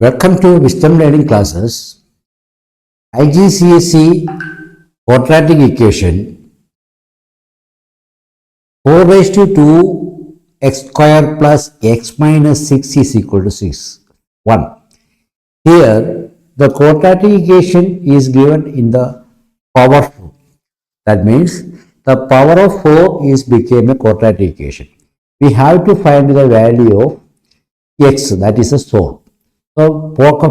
Welcome to Wisdom Learning Classes. Igcse quadratic equation 4 raised to 2 x square plus x minus 6 is equal to 6. 1. Here the quadratic equation is given in the power 4. That means the power of 4 is became a quadratic equation. We have to find the value of x, that is a solve. So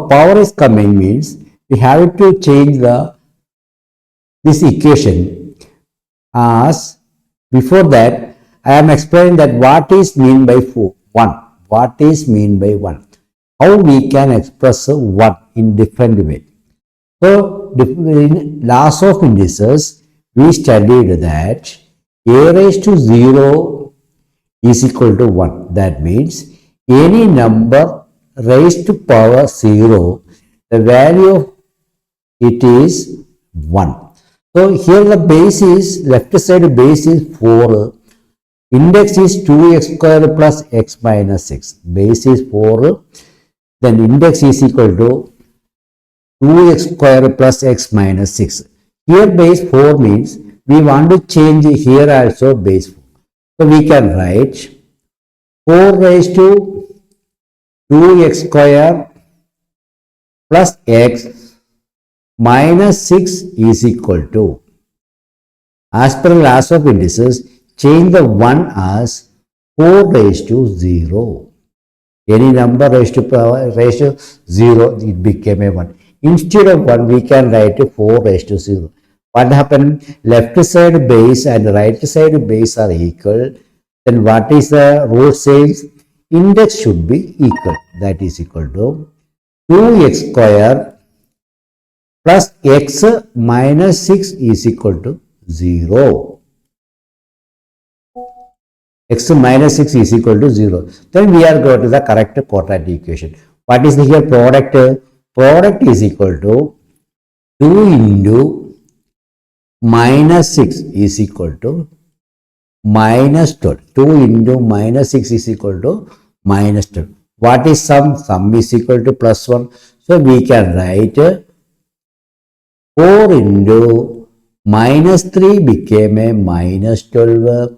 power is coming means we have to change this equation. As before that I am explaining that what is mean by 1. What is mean by 1? How we can express 1 in different way. So in laws of indices we studied that a raised to 0 is equal to 1. That means any number raised to power 0, the value of it is 1. So here the base is, left side base is 4, index is 2x square plus x minus 6, base is 4, then index is equal to 2x square plus x minus 6. Here base 4 means we want to change here also base 4. So we can write 4 raised to 2x square plus x minus 6 is equal to, as per laws of indices, change the 1 as 4 raised to 0. Any number raised to 0, it became a 1. Instead of 1, we can write 4 raised to 0. What happened? Left side base and right side base are equal. Then what is the rule says? Index should be equal, that is equal to 2x square plus x minus 6 is equal to 0. X minus 6 is equal to 0. Then we are going to the correct quadratic equation. What is the here product? Product is equal to 2 into minus 6 is equal to minus 12. 2 into minus 6 is equal to minus 12. What is sum? Sum is equal to plus 1. So we can write 4 into minus 3 became a minus 12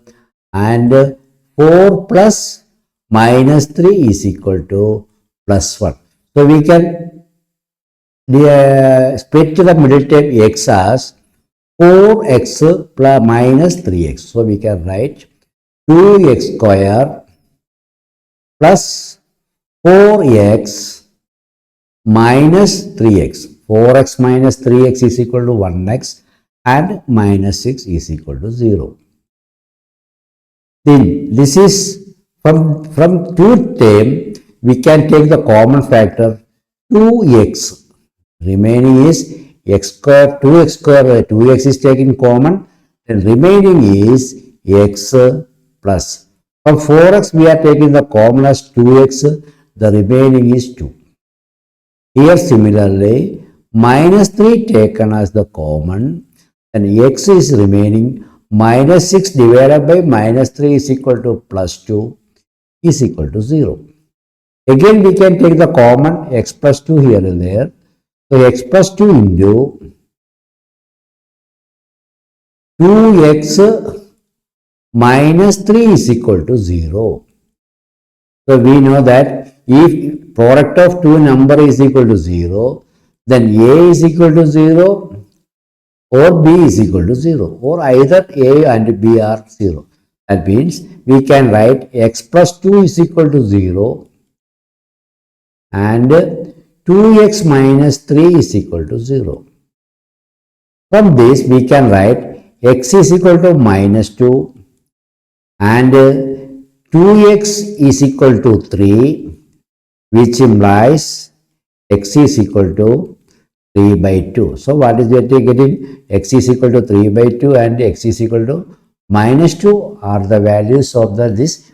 and 4 plus minus 3 is equal to plus 1. So we can split the middle term x as 4x plus minus 3x. So we can write 2x square plus 4x minus 3x. 4x minus 3x is equal to 1x and minus 6 is equal to 0. Then this is from 2 term we can take the common factor 2x. Remaining is x square, 2x square, 2x is taken common, and remaining is x plus. From 4x we are taking the common as 2x, the remaining is 2. Here similarly, minus 3 taken as the common, and x is remaining, minus 6 divided by minus 3 is equal to plus 2 is equal to 0. Again we can take the common x plus 2 here and there. So x plus 2 into 2x minus 3 is equal to 0. So we know that if product of two number is equal to 0, then a is equal to 0 or b is equal to 0, or either a and b are 0. That means we can write x plus 2 is equal to 0 and 2x minus 3 is equal to 0. From this we can write x is equal to minus 2 and 2x is equal to 3, which implies x is equal to 3 by 2. So what is that getting? X is equal to 3 by 2 and x is equal to minus 2 are the values of this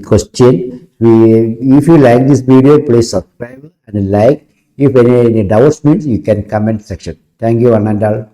question. If you like this video, please subscribe and like. If any doubts means you can comment section. Thank you one and all.